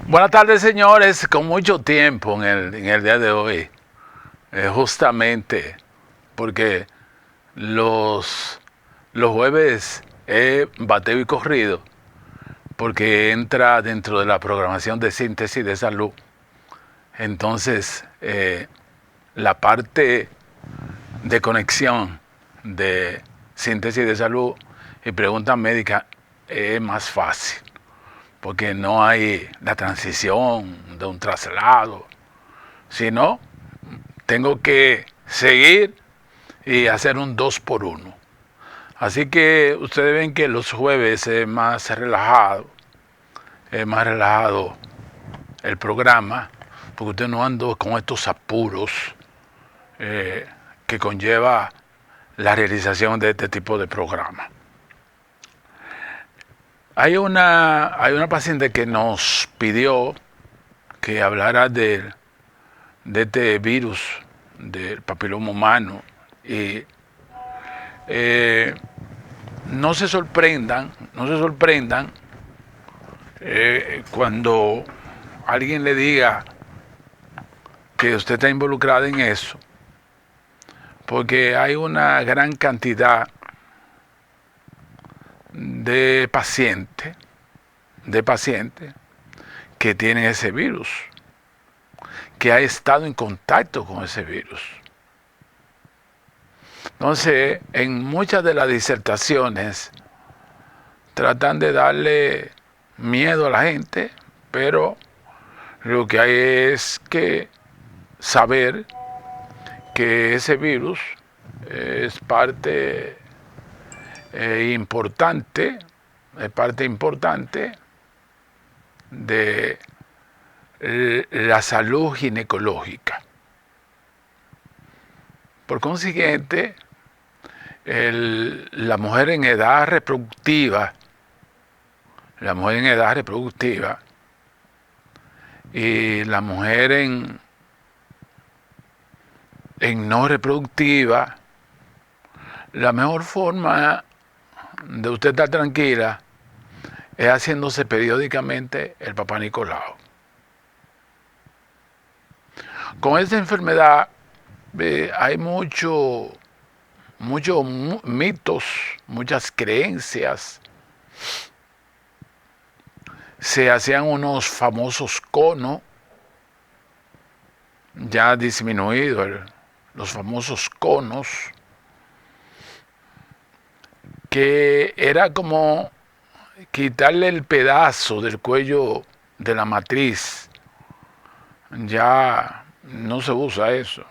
Buenas tardes, señores. Con mucho tiempo en el día de hoy, justamente porque los, los jueves es bateo y corrido, porque entra dentro de la programación de síntesis de salud. Entonces, la parte de conexión de síntesis de salud y preguntas médicas es más fácil porque no hay la transición de un traslado, sino tengo que seguir y hacer un 2 por 1. Así que ustedes ven que los jueves es más relajado el programa, porque usted no anda con estos apuros que conlleva la realización de este tipo de programa. Hay una paciente que nos pidió que hablara de este virus del papiloma humano y eh, no se sorprendan cuando alguien le diga que usted está involucrado en eso, porque hay una gran cantidad de de pacientes que tienen ese virus, que ha estado en contacto con ese virus. Entonces, en muchas de las disertaciones tratan de darle miedo a la gente, pero lo que hay es que saber que ese virus es importante, es parte importante de la salud ginecológica. Por consiguiente, la mujer en edad reproductiva, la mujer en edad reproductiva y la mujer en no reproductiva, la mejor forma de usted estar tranquila es haciéndose periódicamente el Papá Nicolau. Con esta enfermedad hay muchos mitos, muchas creencias. Se hacían unos famosos conos, ya ha disminuido los famosos conos, que era como quitarle el pedazo del cuello de la matriz. Ya no se usa eso.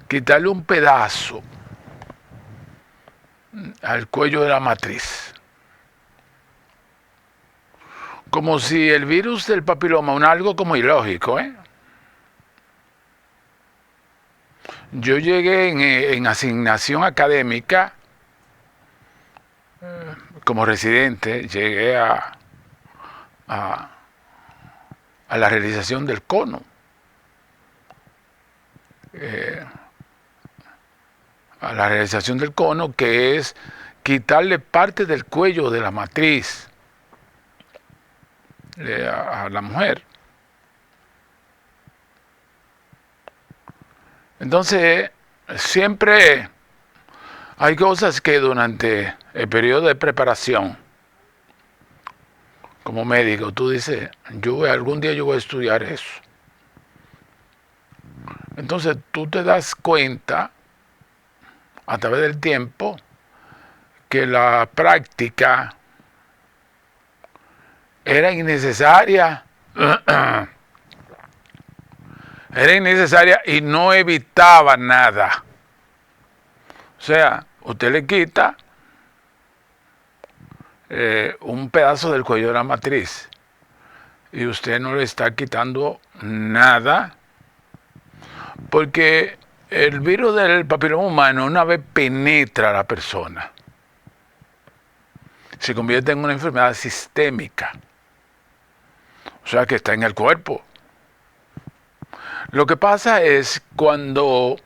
Quitarle un pedazo al cuello de la matriz. Como si el virus del papiloma, algo como ilógico, ¿eh? Yo llegué en asignación académica como residente, llegué a, a la realización del cono. A la realización del cono, que es quitarle parte del cuello de la matriz a la mujer. Entonces, siempre hay cosas que durante el periodo de preparación, como médico, tú dices, algún día yo voy a estudiar eso. Entonces, tú te das cuenta a través del tiempo que la práctica era innecesaria, era innecesaria y no evitaba nada. O sea, usted le quita un pedazo del cuello de la matriz y usted no le está quitando nada, porque el virus del papiloma humano, una vez penetra a la persona, se convierte en una enfermedad sistémica, o sea que está en el cuerpo. Lo que pasa es cuando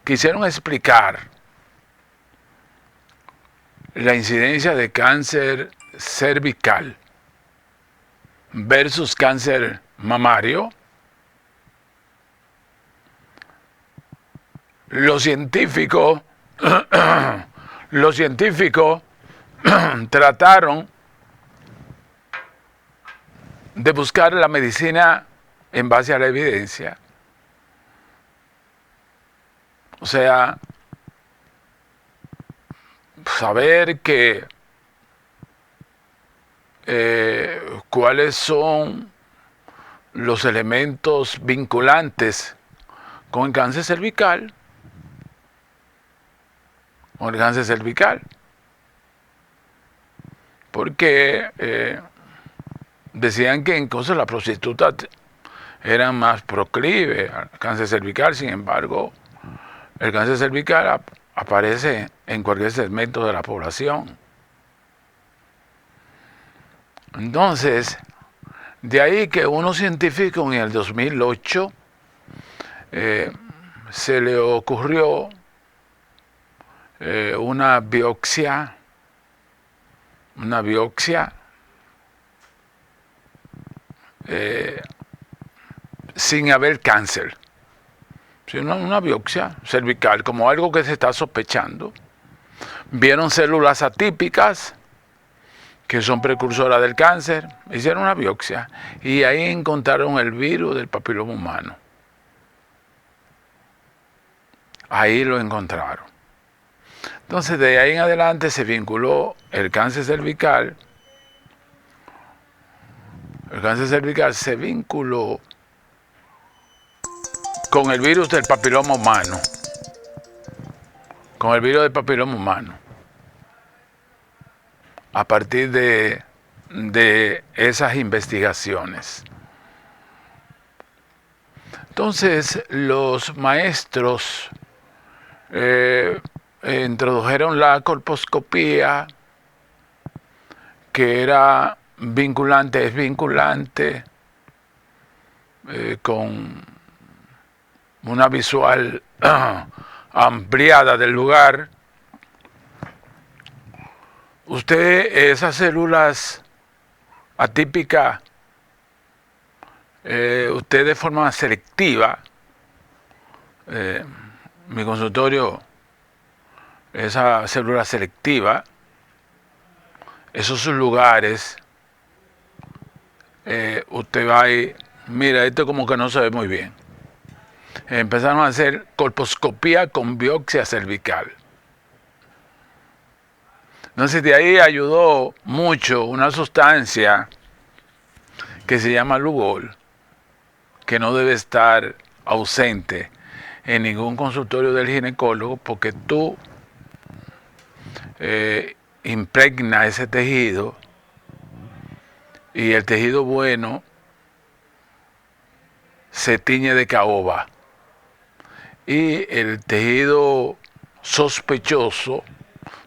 quisieron explicar la incidencia de cáncer cervical, versus cáncer mamario. Los científicos trataron de buscar la medicina en base a la evidencia. O sea, saber cuáles son los elementos vinculantes con el cáncer cervical. Con el cáncer cervical. Porque decían que incluso las prostitutas eran más proclives al cáncer cervical. Sin embargo, el cáncer cervical aparece en cualquier segmento de la población. Entonces, de ahí que unos científicos en el 2008 se le ocurrió una biopsia sin haber cáncer, sino una biopsia cervical, como algo que se está sospechando. Vieron células atípicas que son precursoras del cáncer, hicieron una biopsia y ahí encontraron el virus del papiloma humano. Ahí lo encontraron. Entonces, de ahí en adelante se vinculó el cáncer cervical. El cáncer cervical se vinculó con el virus del papiloma humano. Con el virus del papiloma humano. A partir de esas investigaciones. Entonces, los maestros introdujeron la colposcopía, que era vinculante, es vinculante, con una visual ampliada del lugar. Usted, esas células atípicas, usted de forma selectiva, mi consultorio, esa célula selectiva, esos lugares, usted va y mira, esto como que no se ve muy bien. Empezaron a hacer colposcopía con biopsia cervical. Entonces de ahí ayudó mucho una sustancia que se llama Lugol, que no debe estar ausente en ningún consultorio del ginecólogo, porque tú impregna ese tejido y el tejido bueno se tiñe de caoba y el tejido sospechoso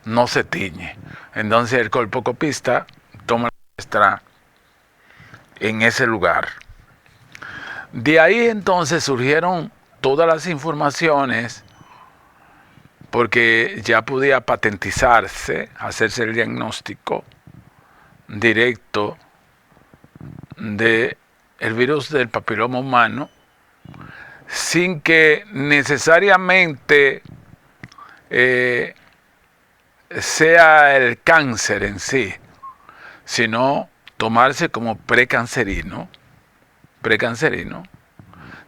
no se tiñe. Entonces el colposcopista toma la muestra en ese lugar. De ahí entonces surgieron todas las informaciones, porque ya podía patentizarse, hacerse el diagnóstico directo del virus del papiloma humano, sin que necesariamente sea el cáncer en sí, sino tomarse como precancerino.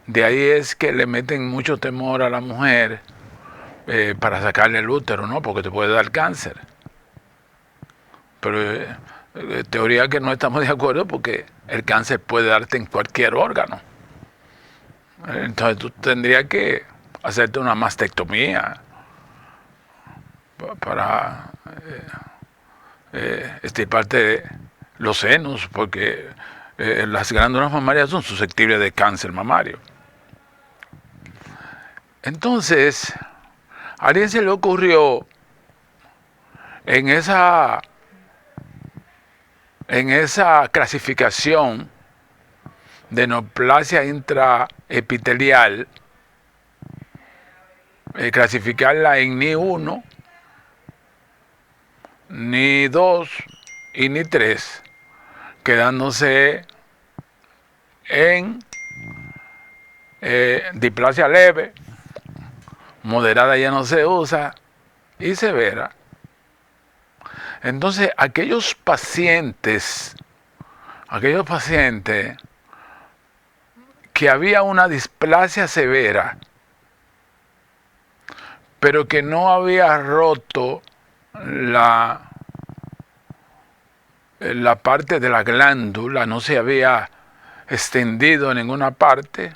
De ahí es que le meten mucho temor a la mujer para sacarle el útero, ¿no? Porque te puede dar cáncer. Pero teoría que no estamos de acuerdo, porque el cáncer puede darte en cualquier órgano. Entonces tú tendrías que hacerte una mastectomía para extirparte los senos, porque las glándulas mamarias son susceptibles de cáncer mamario. Entonces, a alguien se le ocurrió en esa clasificación de neoplasia intraepitelial, clasificarla en ni 1, ni 2 y ni 3, quedándose en displasia leve, moderada ya no se usa, y severa. Entonces, aquellos pacientes que había una displasia severa, pero que no había roto la parte de la glándula, no se había extendido en ninguna parte,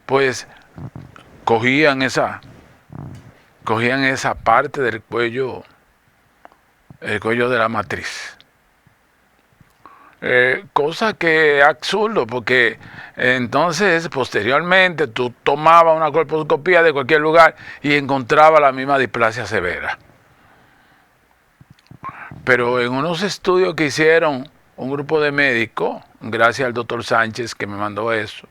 pues cogían esa parte del cuello, el cuello de la matriz. Cosa que es absurdo, porque entonces posteriormente tú tomabas una colposcopía de cualquier lugar y encontrabas la misma displasia severa. Pero en unos estudios que hicieron un grupo de médicos, gracias al doctor Sánchez que me mandó eso,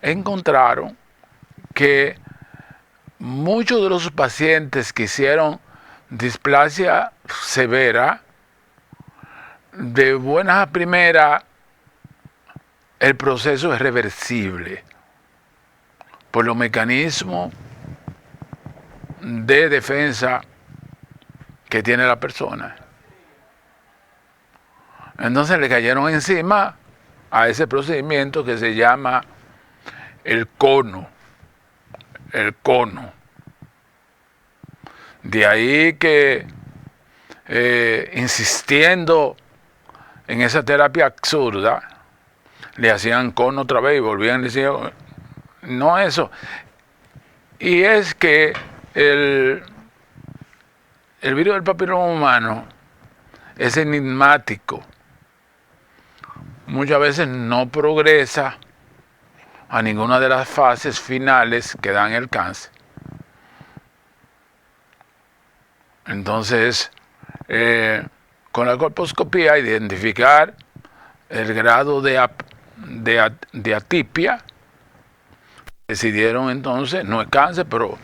encontraron que muchos de los pacientes que hicieron displasia severa, de buenas a primeras, el proceso es reversible por los mecanismos de defensa que tiene la persona. Entonces le cayeron encima a ese procedimiento que se llama el cono. El cono. De ahí que insistiendo en esa terapia absurda, le hacían cono otra vez y volvían y decían, no eso. Y es que el virus del papiloma humano es enigmático. Muchas veces no progresa a ninguna de las fases finales que dan el cáncer. Entonces, con la colposcopía, identificar el grado de atipia, decidieron entonces, no es cáncer, pero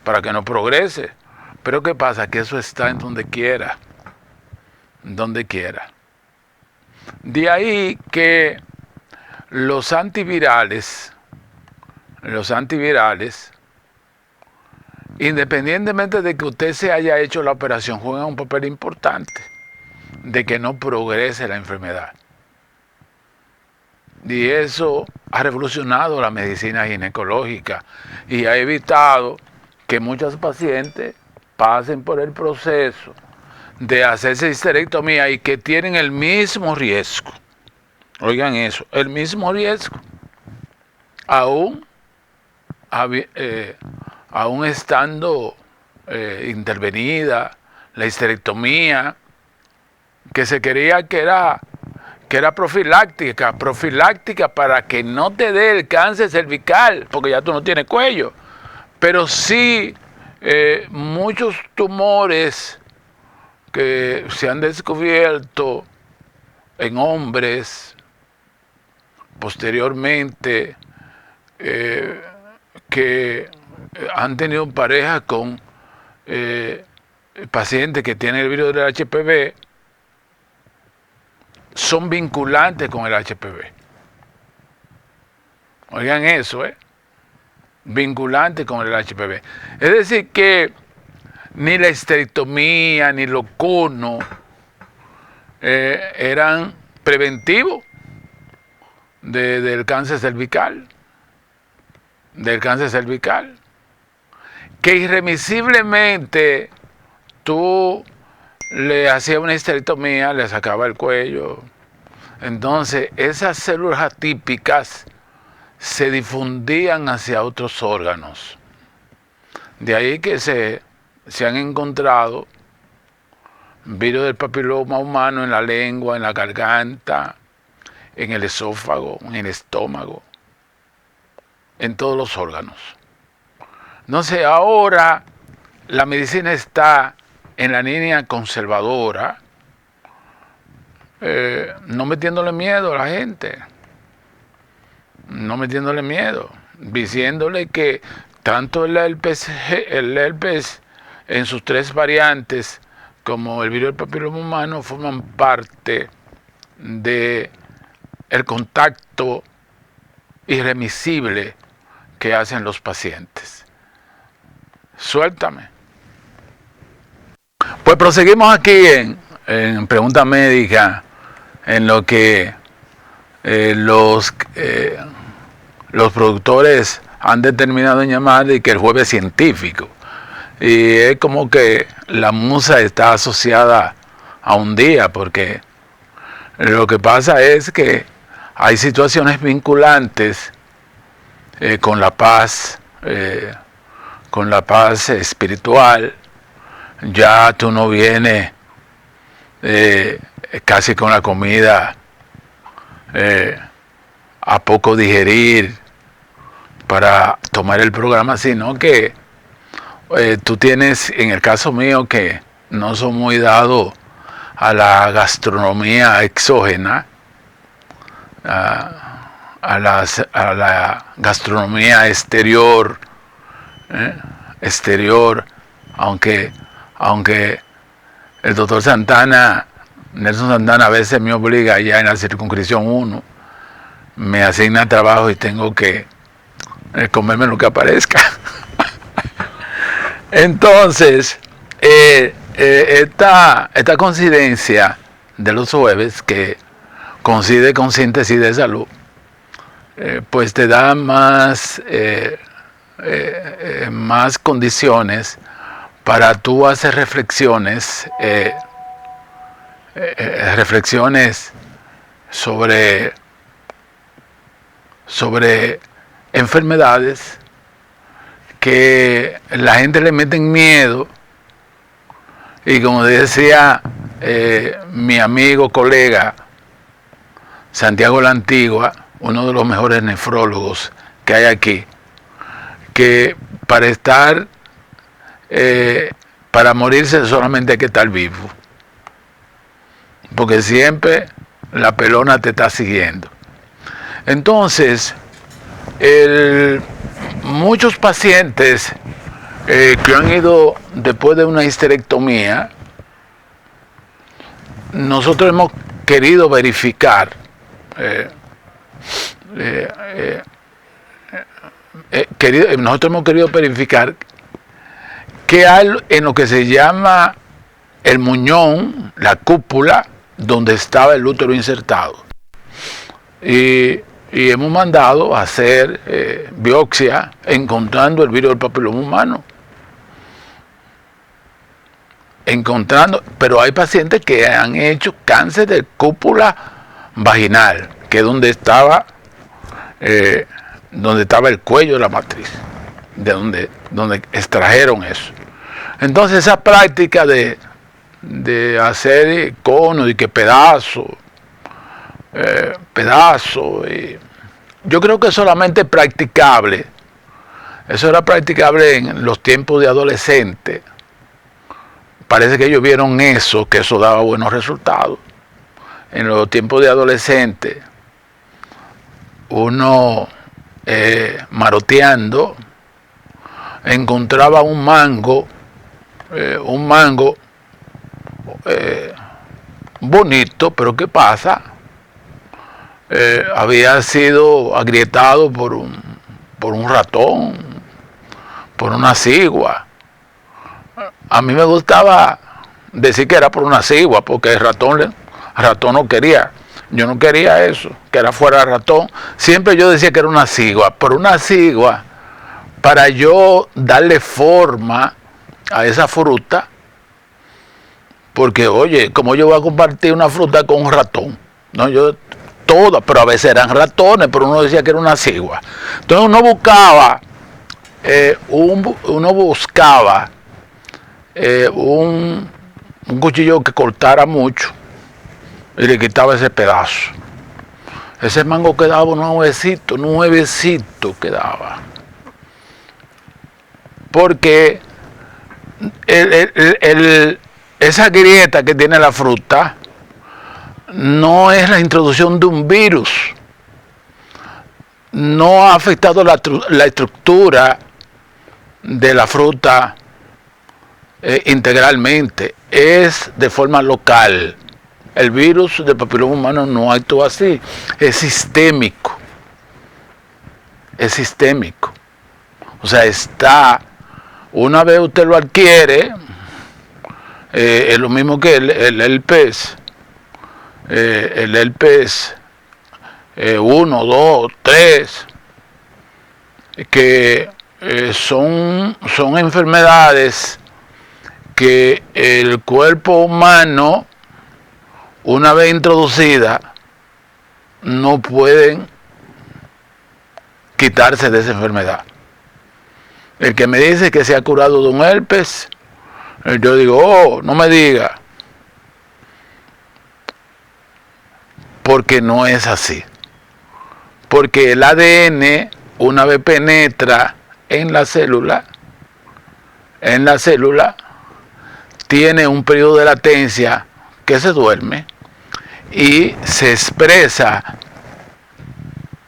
para que no progrese. Pero ¿qué pasa? Que eso está en donde quiera. Donde quiera. De ahí que los antivirales, independientemente de que usted se haya hecho la operación, juegan un papel importante de que no progrese la enfermedad. Y eso ha revolucionado la medicina ginecológica y ha evitado que muchos pacientes pasen por el proceso de hacerse histerectomía y que tienen el mismo riesgo. Oigan eso, el mismo riesgo. Aún estando intervenida la histerectomía, que se creía que era profiláctica para que no te dé el cáncer cervical, porque ya tú no tienes cuello. Pero sí, muchos tumores que se han descubierto en hombres posteriormente, que han tenido pareja con pacientes que tienen el virus del HPV, son vinculantes con el HPV. Oigan eso, vinculantes con el HPV. Es decir que ni la histerectomía ni los conos eran preventivos del cáncer cervical. Que irremisiblemente tú le hacías una histerectomía, le sacaba el cuello. Entonces esas células atípicas se difundían hacia otros órganos. De ahí que se han encontrado virus del papiloma humano en la lengua, en la garganta, en el esófago, en el estómago, en todos los órganos. No sé, ahora la medicina está en la línea conservadora, no metiéndole miedo a la gente, diciéndole que tanto el herpes en sus 3 variantes como el virus del papiloma humano forman parte de el contacto irremisible que hacen los pacientes. Suéltame. Pues proseguimos aquí en Pregunta Médica, en lo que los productores han determinado en llamar de que el jueves científico. Y es como que la musa está asociada a un día, porque lo que pasa es que hay situaciones vinculantes con la paz espiritual. Ya tú no vienes casi con la comida a poco digerir para tomar el programa, sino que tú tienes, en el caso mío, que no soy muy dado a la gastronomía exógena, a la gastronomía exterior, aunque el doctor Nelson Santana, a veces me obliga ya en la circunscripción 1, me asigna trabajo y tengo que comerme lo que aparezca. Entonces, esta coincidencia de los jueves, que coincide con Síntesis de Salud, pues te da más condiciones para tú hacer reflexiones sobre enfermedades que la gente le mete en miedo, y como decía mi amigo, colega Santiago La Antigua, uno de los mejores nefrólogos que hay aquí, que para morirse solamente hay que estar vivo, porque siempre la pelona te está siguiendo. Entonces, muchos pacientes que han ido después de una histerectomía, nosotros hemos querido verificar qué hay en lo que se llama el muñón, la cúpula, donde estaba el útero insertado. Y hemos mandado a hacer biopsia encontrando el virus del papiloma humano. Pero hay pacientes que han hecho cáncer de cúpula vaginal, que es donde estaba el cuello de la matriz, de donde extrajeron eso. Entonces esa práctica de hacer cono y que pedazo, yo creo que es solamente practicable. Eso era practicable en los tiempos de adolescente. Parece que ellos vieron eso, que eso daba buenos resultados. En los tiempos de adolescente, uno maroteando encontraba un mango bonito, pero ¿qué pasa? Había sido agrietado por un ratón, por una cigua. A mí me gustaba decir que era por una cigua, porque el ratón no quería. Yo no quería eso, que era fuera ratón. Siempre yo decía que era una cigua. Por una cigua, para yo darle forma a esa fruta, porque oye, ¿cómo yo voy a compartir una fruta con un ratón? No, todas, pero a veces eran ratones, pero uno decía que era una cigua. Entonces uno buscaba un cuchillo que cortara mucho y le quitaba ese pedazo. Ese mango quedaba nuevecito quedaba. Porque esa grieta que tiene la fruta no es la introducción de un virus. No ha afectado la estructura de la fruta integralmente. Es de forma local. El virus del papiloma humano no actúa así. Es sistémico. es sistémico. O sea, una vez usted lo adquiere, es lo mismo que el herpes. El herpes 1, 2, 3, que son enfermedades que el cuerpo humano, una vez introducida, no pueden quitarse de esa enfermedad. El que me dice que se ha curado de un herpes, yo digo, oh, no me diga, porque no es así. Porque el ADN, una vez penetra en la célula, tiene un periodo de latencia que se duerme y se expresa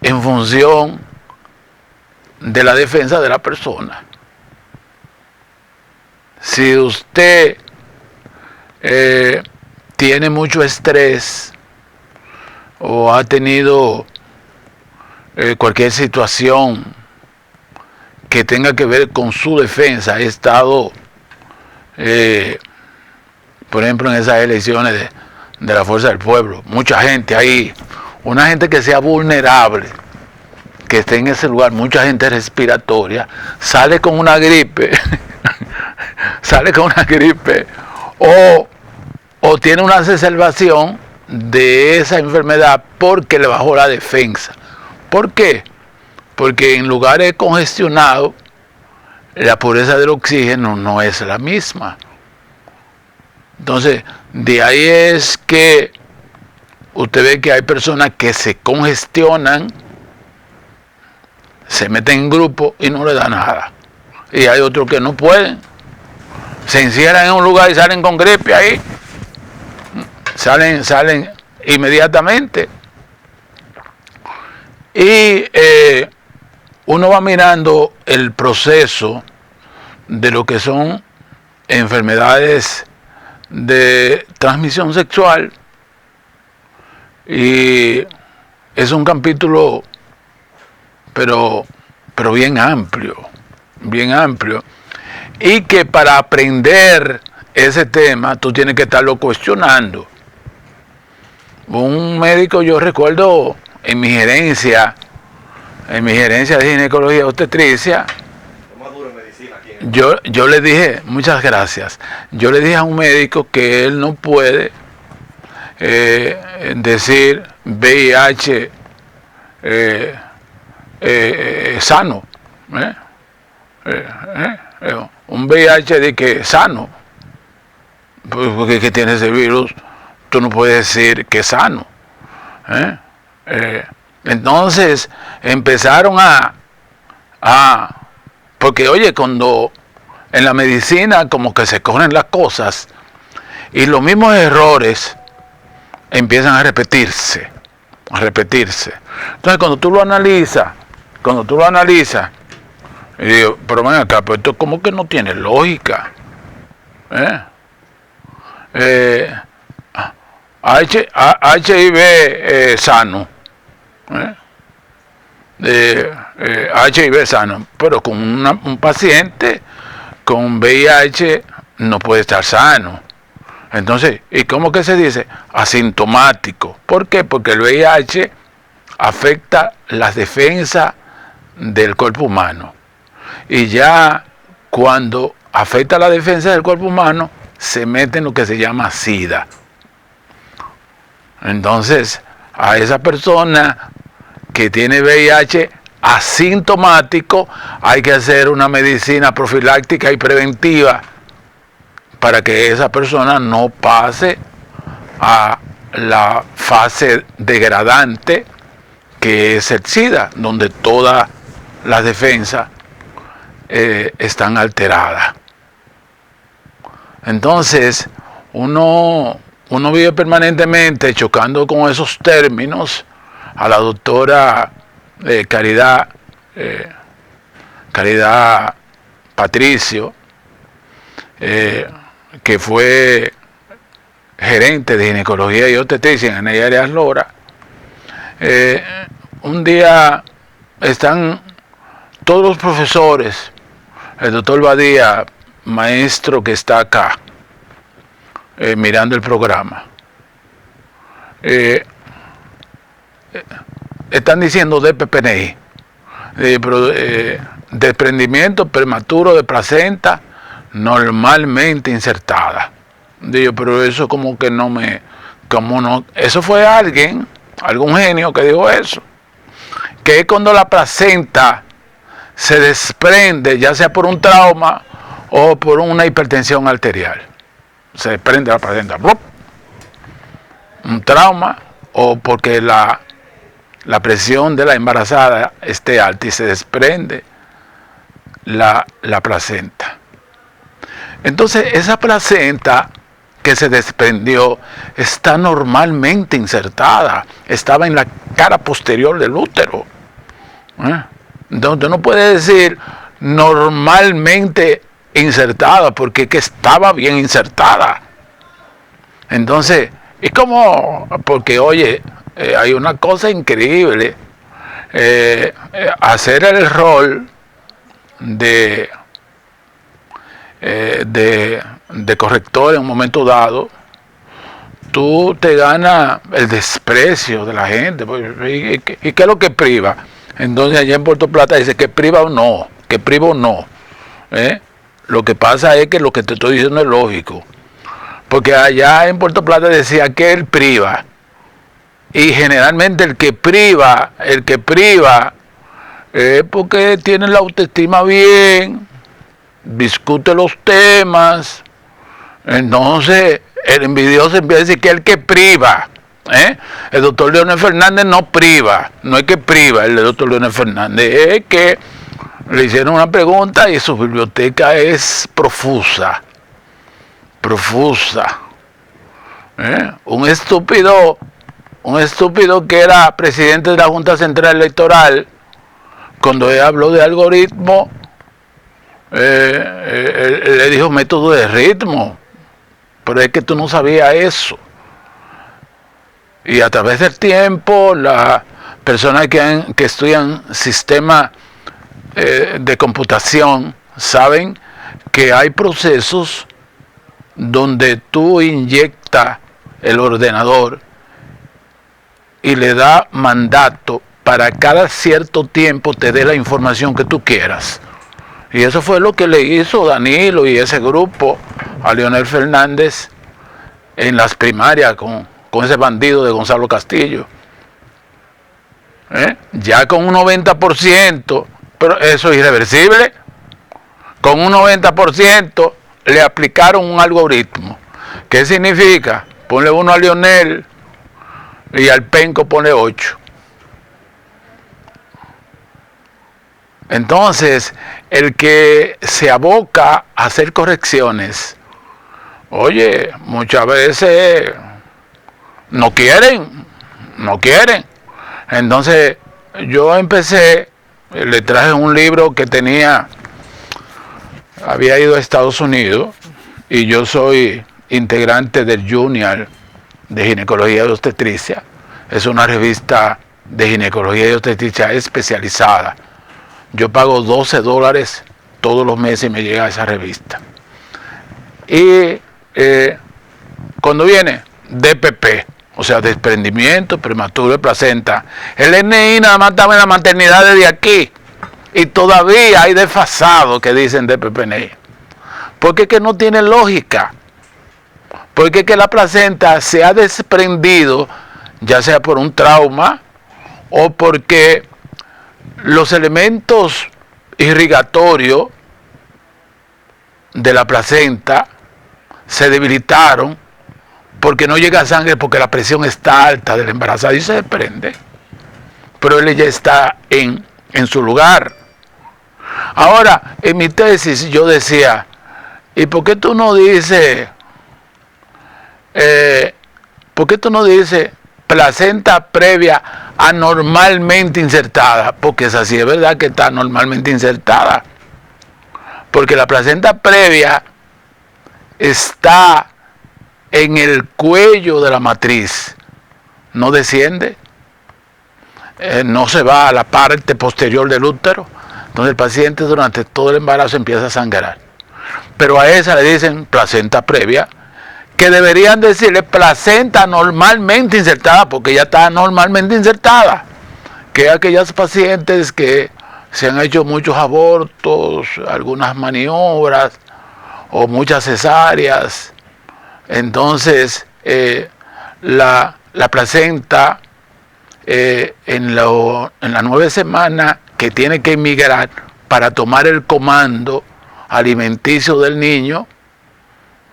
en función de la defensa de la persona. Si usted tiene mucho estrés o ha tenido cualquier situación que tenga que ver con su defensa, ha estado, por ejemplo, en esas elecciones de la Fuerza del Pueblo, mucha gente ahí, una gente que sea vulnerable, que esté en ese lugar, mucha gente respiratoria, sale con una gripe, o tiene una exacerbación de esa enfermedad porque le bajó la defensa. ¿Por qué? Porque en lugares congestionados la pureza del oxígeno no es la misma. Entonces, de ahí es que usted ve que hay personas que se congestionan, se meten en grupo y no le da nada. Y hay otros que no pueden. Se encierran en un lugar y salen con gripe ahí. Salen inmediatamente. Y uno va mirando el proceso de lo que son enfermedades de transmisión sexual, y es un capítulo pero bien amplio, y que para aprender ese tema tú tienes que estarlo cuestionando. Un médico, yo recuerdo en mi gerencia de ginecología y obstetricia, yo le dije, muchas gracias, yo le dije a un médico que él no puede decir VIH sano, un VIH de que sano, porque que tiene ese virus, tú no puedes decir que es sano. Entonces empezaron porque oye, cuando en la medicina como que se corren las cosas y los mismos errores empiezan a repetirse. Entonces cuando tú lo analizas, y digo, pero ven acá, pero esto como que no tiene lógica. HIV sano, HIV sano, pero con un paciente con VIH no puede estar sano. Entonces, ¿y cómo que se dice? Asintomático. ¿Por qué? Porque el VIH afecta las defensas del cuerpo humano. Y ya cuando afecta la defensa del cuerpo humano, se mete en lo que se llama SIDA. Entonces, a esa persona que tiene VIH asintomático, hay que hacer una medicina profiláctica y preventiva para que esa persona no pase a la fase degradante que es el SIDA, donde todas las defensas están alteradas. Entonces, uno vive permanentemente chocando con esos términos. A la doctora Caridad Patricio, que fue gerente de ginecología y obstetricia en Arias Lora, un día están todos los profesores, el doctor Badía, maestro que está acá, mirando el programa, están diciendo DPPNI, desprendimiento prematuro de placenta normalmente insertada. Digo, pero eso como que no me... como no, eso fue alguien, algún genio que dijo eso, que es cuando la placenta se desprende, ya sea por un trauma o por una hipertensión arterial. Se desprende la placenta, ¡blup! Un trauma o porque la presión de la embarazada esté alta y se desprende la placenta. Entonces esa placenta que se desprendió está normalmente insertada, estaba en la cara posterior del útero. Entonces no puede decir normalmente insertada, porque que estaba bien insertada. Entonces, es como, porque oye, hay una cosa increíble, hacer el rol de corrector en un momento dado, tú te ganas el desprecio de la gente. ¿Y qué es lo que priva? Entonces allá en Puerto Plata dice que priva o no, que priva o no. Lo que pasa es que lo que te estoy diciendo es lógico. Porque allá en Puerto Plata decía que él priva. Y generalmente el que priva es porque tiene la autoestima bien, discute los temas. Entonces el envidioso empieza a decir que el que priva. El doctor Leonel Fernández no priva, no es que priva el doctor Leonel Fernández, es que le hicieron una pregunta y su biblioteca es profusa. Un estúpido que era presidente de la Junta Central Electoral, cuando él habló de algoritmo, él le dijo método de ritmo, pero es que tú no sabías eso. Y a través del tiempo, las personas que estudian sistemas de computación saben que hay procesos donde tú inyectas el ordenador y le da mandato para cada cierto tiempo te dé la información que tú quieras. Y eso fue lo que le hizo Danilo y ese grupo a Leonel Fernández en las primarias con ese bandido de Gonzalo Castillo. Ya con un 90%, pero eso es irreversible, con un 90% le aplicaron un algoritmo. ¿Qué significa? Ponle uno a Leonel y al penco pone 8. Entonces, el que se aboca a hacer correcciones, oye, muchas veces no quieren. Entonces, yo empecé, le traje un libro que había ido a Estados Unidos, y yo soy integrante del Junior de Ginecología y Obstetricia. Es una revista de ginecología y obstetricia especializada. Yo pago $12 todos los meses y me llega esa revista. Y cuando viene DPP, o sea, desprendimiento prematuro de placenta, el NI nada más estaba en la maternidad desde aquí. Y todavía hay desfasados que dicen DPPNI. Porque es que no tiene lógica. Porque es que la placenta se ha desprendido, ya sea por un trauma o porque los elementos irrigatorios de la placenta se debilitaron porque no llega sangre, porque la presión está alta del embarazado y se desprende. Pero él ya está en su lugar. Ahora, en mi tesis yo decía, ¿y por qué tú no dices placenta previa anormalmente insertada? Porque esa sí es verdad que está anormalmente insertada. Porque la placenta previa está en el cuello de la matriz, no desciende, no se va a la parte posterior del útero, Entonces el paciente durante todo el embarazo empieza a sangrar. Pero a esa le dicen placenta previa, que deberían decirle placenta normalmente insertada, porque ya está normalmente insertada. Que aquellas pacientes que se han hecho muchos abortos, algunas maniobras o muchas cesáreas, entonces la placenta en la 9 semana que tiene que emigrar para tomar el comando alimenticio del niño,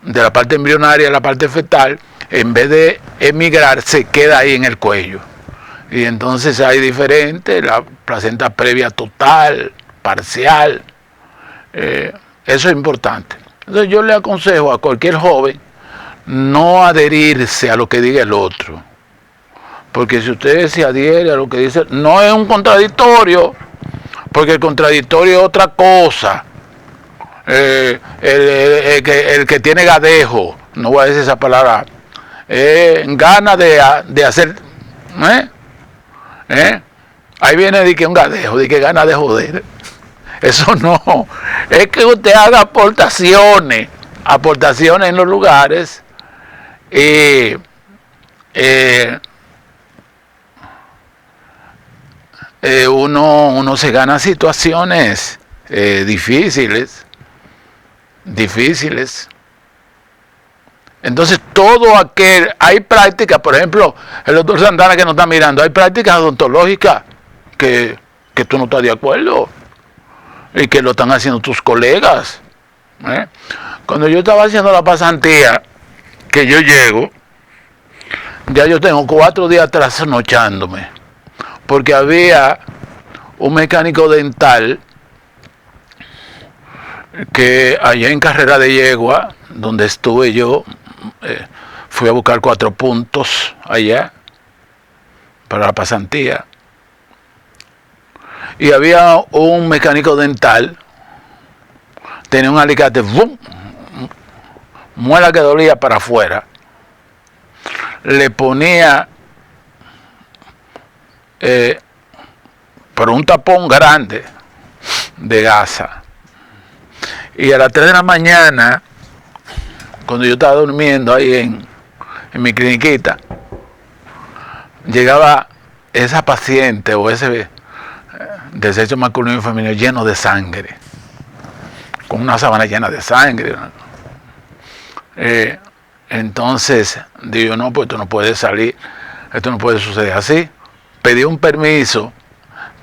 de la parte embrionaria a la parte fetal, en vez de emigrar se queda ahí en el cuello. Y entonces hay diferentes, la placenta previa total, parcial, eso es importante. Entonces yo le aconsejo a cualquier joven no adherirse a lo que diga el otro, porque si usted se adhiere a lo que dice, no es un contradictorio, porque el contradictorio es otra cosa. El que tiene gadejo, no voy a decir esa palabra, gana de hacer, ahí viene de que un gadejo, de que gana de joder. Eso no, es que usted haga aportaciones en los lugares y uno se gana situaciones difíciles. Entonces todo aquel, hay prácticas, por ejemplo, el doctor Santana que nos está mirando, hay prácticas odontológicas que tú no estás de acuerdo y que lo están haciendo tus colegas. Cuando yo estaba haciendo la pasantía, que yo llego, ya yo tengo 4 días trasnochándome, porque había un mecánico dental que allá en Carrera de Yegua, donde estuve yo, fui a buscar 4 puntos allá para la pasantía, y había un mecánico dental, tenía un alicate, ¡bum!, muela que dolía para afuera, le ponía por un tapón grande de gasa. Y a las 3 de la mañana, cuando yo estaba durmiendo ahí en mi cliniquita, llegaba esa paciente o ese desecho masculino y femenino lleno de sangre, con una sábana llena de sangre. Entonces, digo, no, pues esto no puede salir, esto no puede suceder así. Pedí un permiso,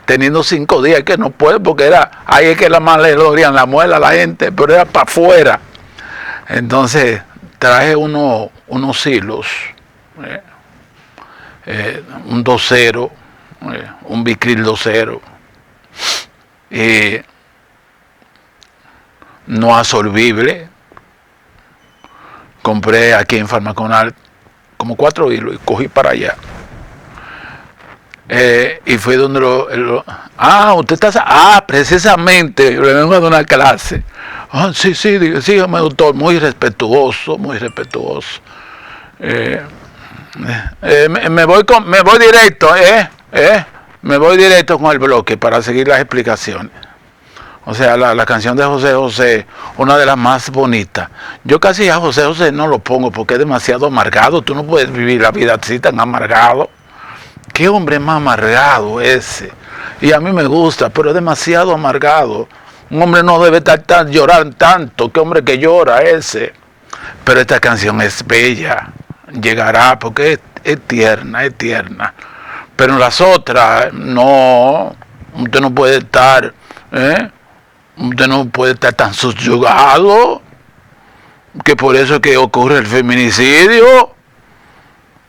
teniendo 5 días, que no puede, porque era, ahí es que la más le dolían la muela a la gente, pero era para afuera. Entonces traje unos hilos, un 2-0, un Vicryl 2-0, no absorbible. Compré aquí en Farmaconal como 4 hilos y cogí para allá. Y fue donde usted está, precisamente, le vengo a dar una clase. Sí, dígame, doctor, muy respetuoso. Me voy directo, me voy directo con el bloque para seguir las explicaciones. O sea, la canción de José José, una de las más bonitas. Yo casi a José José no lo pongo porque es demasiado amargado. Tú no puedes vivir la vida así tan amargado. ¿Qué hombre más amargado ese? Y a mí me gusta, pero es demasiado amargado. Un hombre no debe llorar tanto. ¿Qué hombre que llora ese? Pero esta canción es bella. Llegará porque es tierna. Pero en las otras, no. Usted no puede estar, usted no puede estar tan subyugado, que por eso es que ocurre el feminicidio.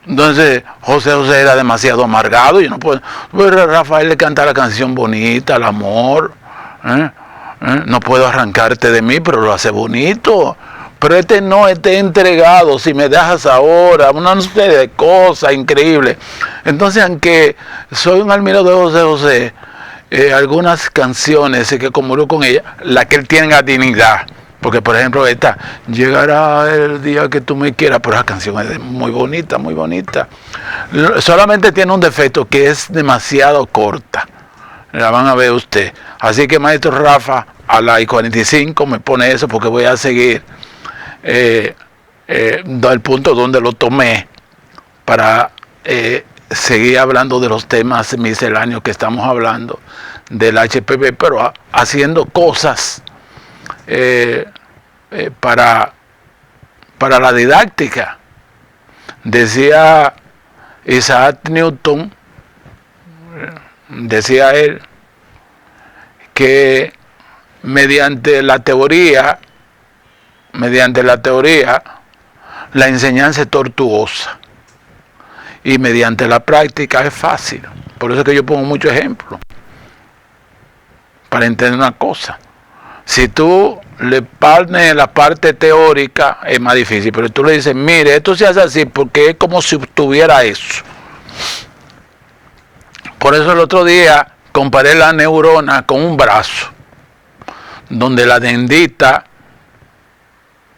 Entonces José José era demasiado amargado. Yo no puedo. Rafael le canta la canción bonita, el amor, no puedo arrancarte de mí, pero lo hace bonito. Pero este entregado, si me dejas ahora, una serie de cosas increíbles. Entonces, aunque soy un admirador de José José, algunas canciones que comulgo con ella, la que él tiene la dignidad. Porque, por ejemplo, esta, llegará el día que tú me quieras, pero esa canción es muy bonita. Solamente tiene un defecto, que es demasiado corta. La van a ver usted. Así que, maestro Rafa, a las 45 me pone eso porque voy a seguir del punto donde lo tomé para seguir hablando de los temas misceláneos que estamos hablando del HPV, pero haciendo cosas para la didáctica. Decía Isaac Newton, decía él, que mediante la teoría, la enseñanza es tortuosa y mediante la práctica es fácil. Por eso es que yo pongo muchos ejemplos para entender una cosa. Si tú le pones la parte teórica es más difícil, pero tú le dices, mire, esto se hace así porque es como si tuviera eso. Por eso el otro día comparé la neurona con un brazo, donde la dendita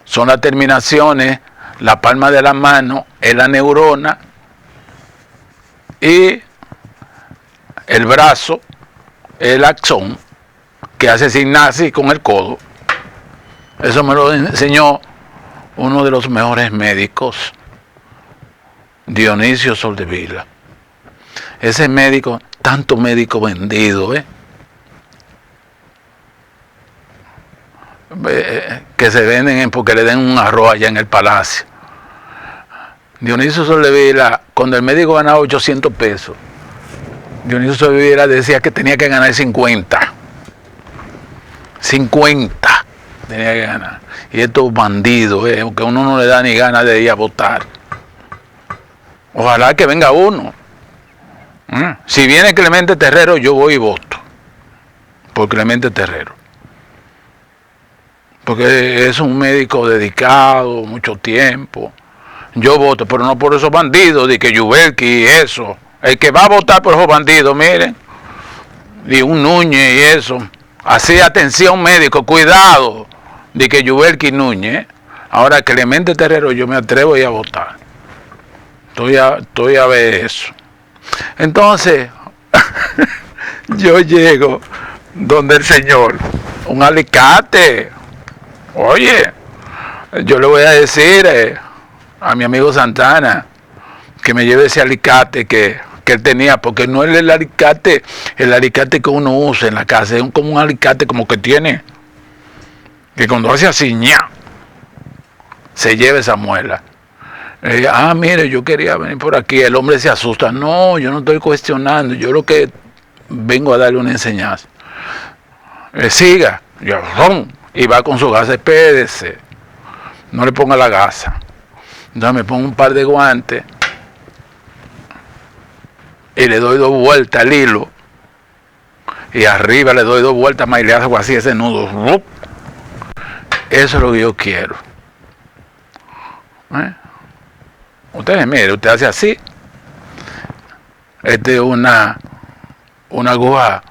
son las terminaciones, la palma de la mano es la neurona y el brazo es el axón que hace sinapsis con el codo. Eso me lo enseñó uno de los mejores médicos, Dionisio Soldevila. Ese médico, tanto médico vendido, que se venden porque le den un arroz allá en el palacio. Dionisio Soldevila, cuando el médico ganaba 800 pesos, Dionisio Soldevila decía que tenía que ganar 50 tenía que ganar. Y estos bandidos, que uno no le da ni ganas de ir a votar. Ojalá que venga uno. Si viene Clemente Terrero, yo voy y voto por Clemente Terrero, porque es un médico dedicado, mucho tiempo. Yo voto, pero no por esos bandidos de que Yubelki y eso. El que va a votar por esos bandidos, miren, y un Núñez y eso, así, atención médico, cuidado, de que Yubelki y Núñez. Ahora Clemente Terrero yo me atrevo a ir a votar. Estoy a ver eso. Entonces, yo llego donde el Señor, un alicate. Oye, yo le voy a decir a mi amigo Santana que me lleve ese alicate que él tenía, porque no es el alicate que uno usa en la casa, es como un alicate como que tiene, que cuando hace así, ¡ña!, se lleva esa muela. Mire, yo quería venir por aquí. El hombre se asusta. No, yo no estoy cuestionando. Yo lo que vengo a darle una enseñanza. Siga. Yo, y va con su gasa. Espérese. No le ponga la gasa. Entonces me pongo un par de guantes y le doy 2 vueltas al hilo. Y arriba le doy 2 vueltas más y le hago así ese nudo. Eso es lo que yo quiero. Ustedes, mire, usted hace así. Esta es una aguja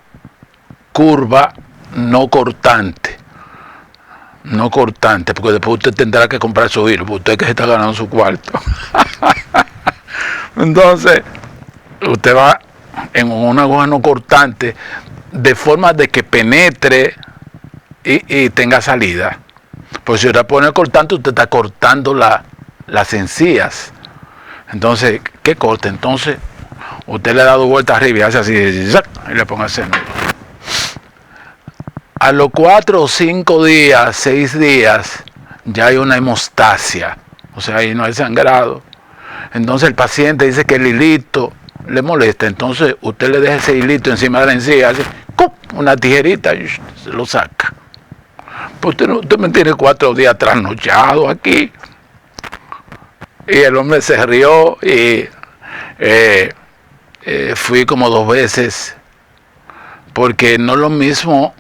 curva, no cortante. No cortante, porque después usted tendrá que comprar su hilo, porque usted que se está ganando su cuarto. Entonces, usted va en una aguja no cortante, de forma de que penetre y tenga salida. Pues si usted pone cortante, usted está cortando las encías. Entonces, ¿qué corte? Entonces, usted le ha dado vuelta arriba y hace así, y le ponga ese nudo. A los 4 o 5 días, 6 días, ya hay una hemostasia, o sea, ahí no hay sangrado. Entonces el paciente dice que el hilito le molesta, entonces usted le deja ese hilito encima de la encía, hace una tijerita y se lo saca. Pues usted me tiene 4 días trasnochado aquí. Y el hombre se rió y fui como 2 veces, porque no es lo mismo,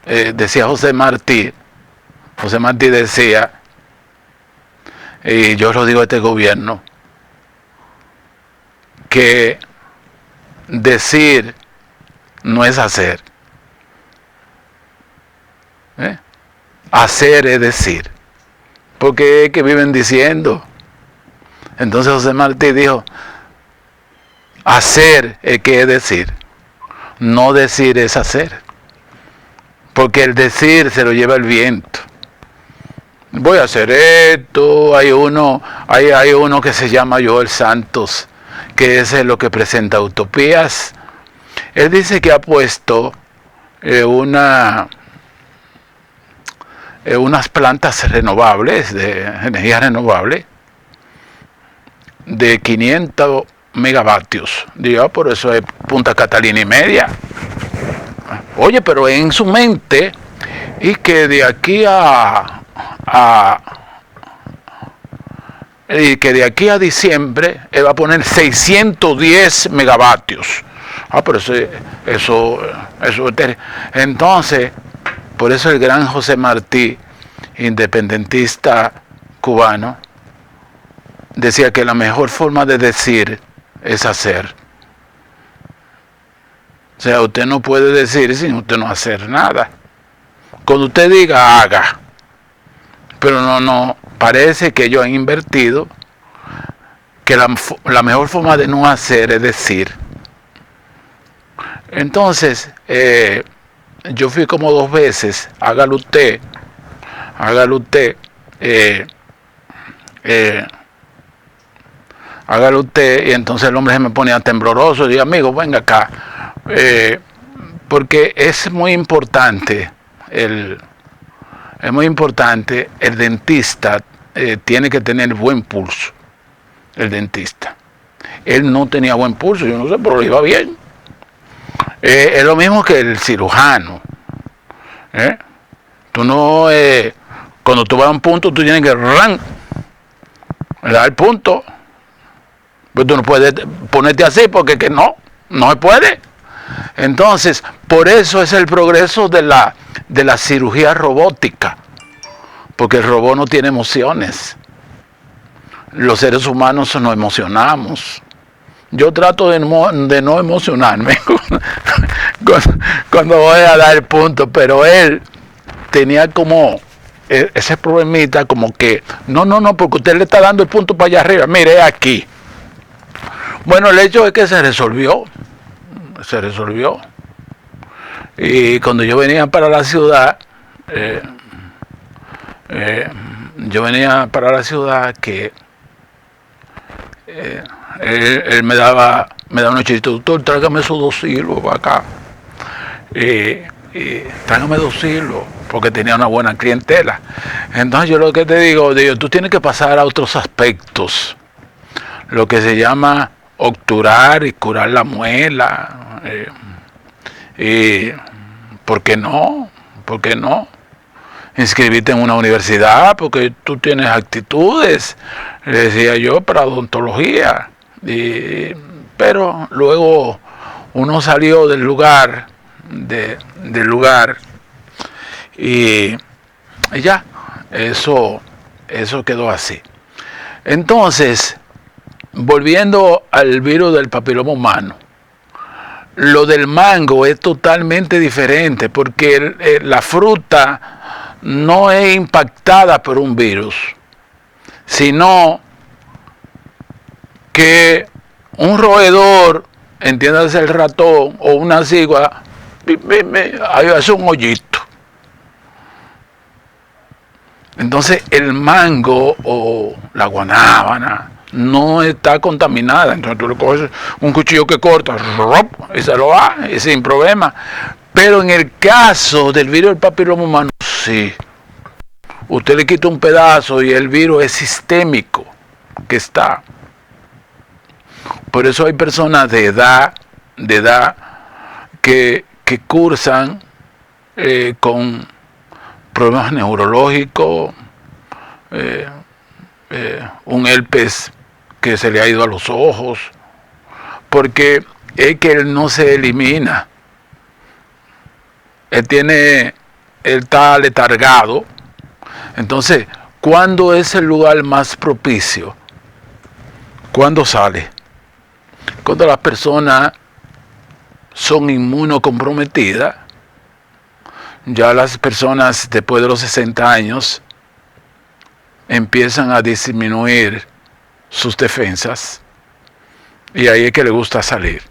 decía José Martí. José Martí decía, y yo lo digo a este gobierno, que decir no es hacer. Hacer es decir, porque es que viven diciendo. Entonces José Martí dijo, hacer es que es decir. No decir es hacer. Porque el decir se lo lleva el viento. Voy a hacer esto. Hay uno que se llama Joel Santos, que es lo que presenta utopías. Él dice que ha puesto unas plantas renovables, de energía renovable, de 500 megavatios. Digo, por eso es Punta Catalina y media. Oye, pero en su mente, y que de aquí a diciembre él va a poner 610 megavatios. Pero eso. Entonces, por eso el gran José Martí, independentista cubano, decía que la mejor forma de decir es hacer. O sea, usted no puede decir sin usted no hacer nada. Cuando usted diga, haga. Pero no, parece que ellos han invertido que la mejor forma de no hacer es decir. Entonces, yo fui como 2 veces, hágalo usted, hágalo usted, y entonces el hombre se me ponía tembloroso, y digo, amigo, venga acá, porque es muy importante, el dentista tiene que tener buen pulso, el dentista. Él no tenía buen pulso, yo no sé, pero le iba bien. Es lo mismo que el cirujano. Tú no, cuando tú vas a un punto, tú tienes que dar el punto. Pero tú no puedes ponerte así porque que no se puede. Entonces, por eso es el progreso de la cirugía robótica. Porque el robot no tiene emociones. Los seres humanos nos emocionamos. Yo trato de no emocionarme cuando voy a dar el punto, pero él tenía como ese problemita, como que no, porque usted le está dando el punto para allá arriba, mire aquí. Bueno, el hecho es que se resolvió. Y cuando yo venía para la ciudad, que él me daba unos chistes, doctor, tráigame esos 2 hilos para acá. Tráigame 2 hilos, porque tenía una buena clientela. Entonces yo lo que te digo, tú tienes que pasar a otros aspectos, lo que se llama obturar y curar la muela. ¿Por qué no? Inscribirte en una universidad, porque tú tienes actitudes, le decía yo, para odontología. Pero luego uno salió del lugar, y ya, eso quedó así. Entonces, volviendo al virus del papiloma humano, lo del mango es totalmente diferente, porque la fruta no es impactada por un virus, sino que un roedor, entiéndase el ratón o una cigua, hace un hoyito. Entonces el mango o la guanábana no está contaminada. Entonces tú le coges un cuchillo que corta y se lo va, y sin problema. Pero en el caso del virus del papiloma humano, sí. Usted le quita un pedazo y el virus es sistémico, que está. Por eso hay personas de edad que cursan con problemas neurológicos, un herpes que se le ha ido a los ojos, porque es que él no se elimina. Él está letargado. Entonces, ¿cuándo es el lugar más propicio? ¿Cuándo sale? Cuando las personas son inmunocomprometidas. Ya las personas después de los 60 años empiezan a disminuir sus defensas, y ahí es que le gusta salir.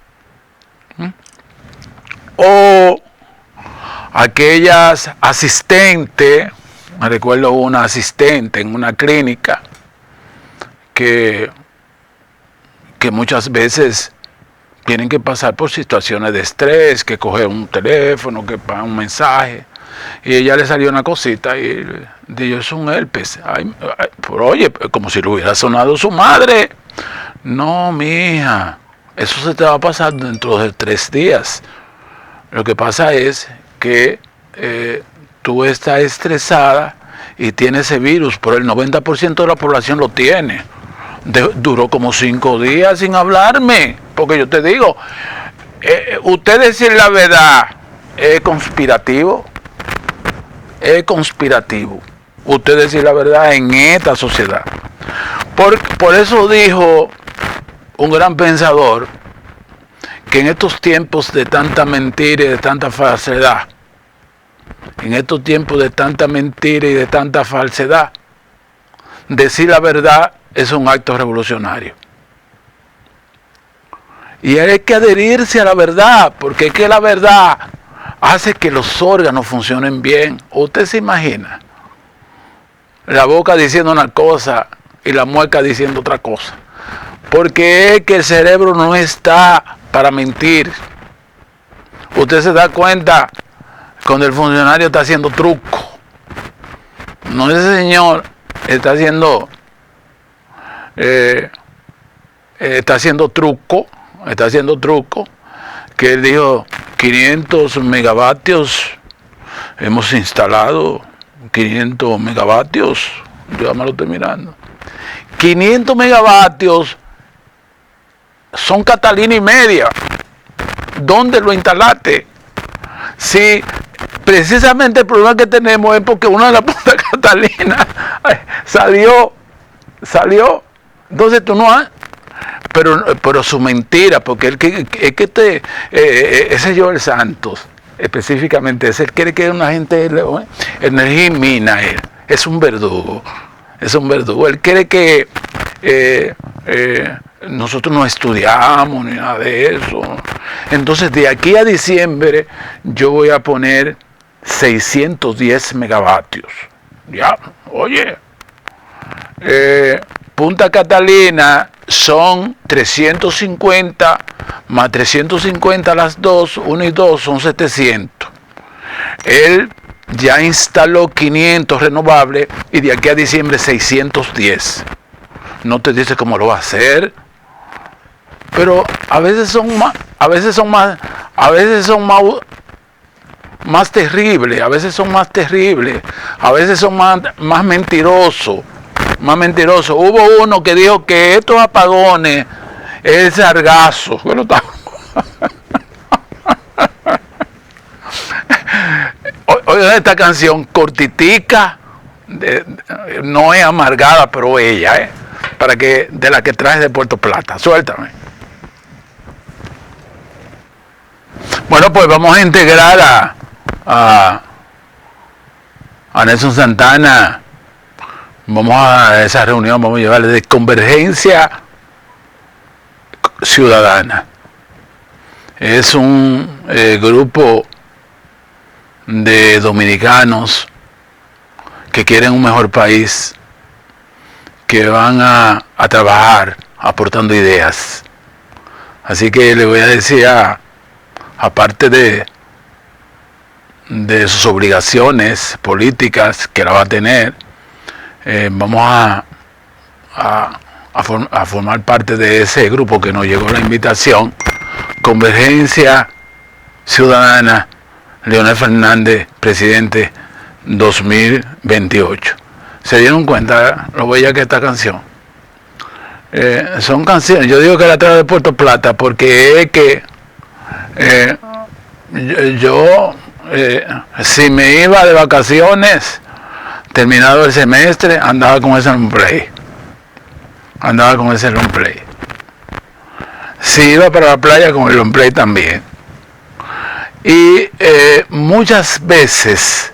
o aquellas asistentes, me recuerdo una asistente en una clínica que muchas veces tienen que pasar por situaciones de estrés, que coger un teléfono, que pagar un mensaje, y ella le salió una cosita y dijo, es un herpes. Pero oye, como si le hubiera sonado su madre. No, mija, eso se te va a pasar dentro de 3 días. Lo que pasa es que tú estás estresada y tienes ese virus, pero el 90% de la población lo tiene. Duró como 5 días sin hablarme, porque yo te digo, usted decir la verdad es conspirativo, usted decir la verdad en esta sociedad. Por eso dijo un gran pensador que en estos tiempos de tanta mentira y de tanta falsedad, decir la verdad es un acto revolucionario. Y hay que adherirse a la verdad, porque es que la verdad hace que los órganos funcionen bien. ¿Usted se imagina? La boca diciendo una cosa y la mueca diciendo otra cosa. Porque es que el cerebro no está para mentir. Usted se da cuenta cuando el funcionario está haciendo truco. No, ese señor está haciendo truco, que él dijo 500 megavatios, hemos instalado 500 megavatios, yo ya me lo estoy mirando, 500 megavatios son Catalina y media. ¿Dónde lo instalaste? Si precisamente el problema que tenemos es porque una de las puntas Catalina salió, entonces tú no has, pero su mentira, porque ese Joel Santos, específicamente, él quiere que una gente energía y mina, es un verdugo, él quiere que nosotros no estudiamos ni nada de eso. Entonces de aquí a diciembre yo voy a poner 610 megavatios. Ya, oye, Punta Catalina son 350, más 350 las dos, 1 y 2 son 700. Él ya instaló 500 renovables y de aquí a diciembre 610. No te dice cómo lo va a hacer, pero a veces son más terribles, a veces son más mentirosos. Hubo uno que dijo que estos apagones es el sargazo. Bueno, oye, esta canción cortitica, no es amargada, pero ella, para que de la que traes de Puerto Plata. Suéltame. Bueno, pues vamos a integrar a Nelson Santana. Vamos a esa reunión, vamos a llevarle de Convergencia Ciudadana. Es un grupo de dominicanos que quieren un mejor país, que van a trabajar aportando ideas. Así que le voy a decir, aparte de sus obligaciones políticas que la va a tener, vamos a formar parte de ese grupo que nos llegó la invitación, Convergencia Ciudadana, Leonel Fernández, presidente 2028. ¿Se dieron cuenta lo bella que esta canción? Son canciones, yo digo que la traigo de Puerto Plata porque es que yo si me iba de vacaciones, terminado el semestre, andaba con ese long play. Si iba para la playa, con el long play también. Y muchas veces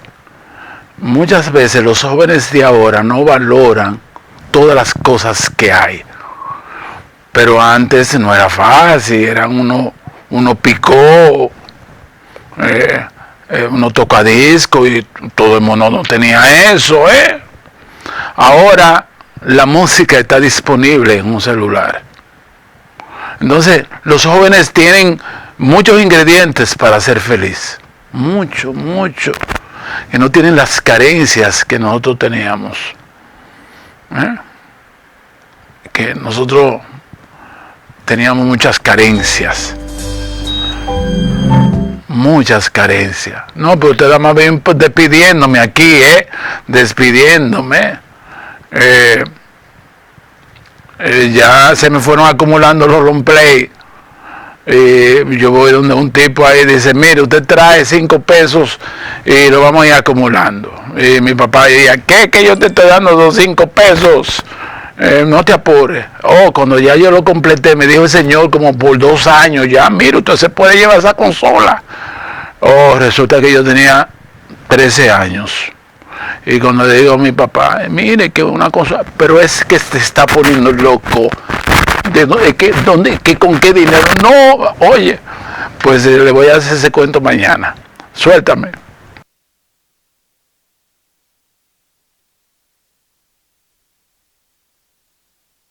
los jóvenes de ahora no valoran todas las cosas que hay. Pero antes no era fácil, uno picó uno toca disco y todo el mundo no tenía eso, Ahora la música está disponible en un celular. Entonces, los jóvenes tienen muchos ingredientes para ser feliz. Mucho, mucho. Que no tienen las carencias que nosotros teníamos. Que nosotros teníamos muchas carencias. Muchas carencias. No, pero usted está más bien despidiéndome aquí, despidiéndome. Ya se me fueron acumulando los long play. Yo voy donde un tipo ahí dice, mire, usted trae 5 pesos y lo vamos a ir acumulando. Y mi papá decía, ¿qué? Que yo te estoy dando los 5 pesos. No te apures. Cuando ya yo lo completé, me dijo el señor como por 2 años, ya, mire, usted se puede llevar esa consola. Resulta que yo tenía 13 años. Y cuando le digo a mi papá, mire que una cosa, pero es que se está poniendo loco. ¿Con qué dinero? No, oye, pues le voy a hacer ese cuento mañana. Suéltame.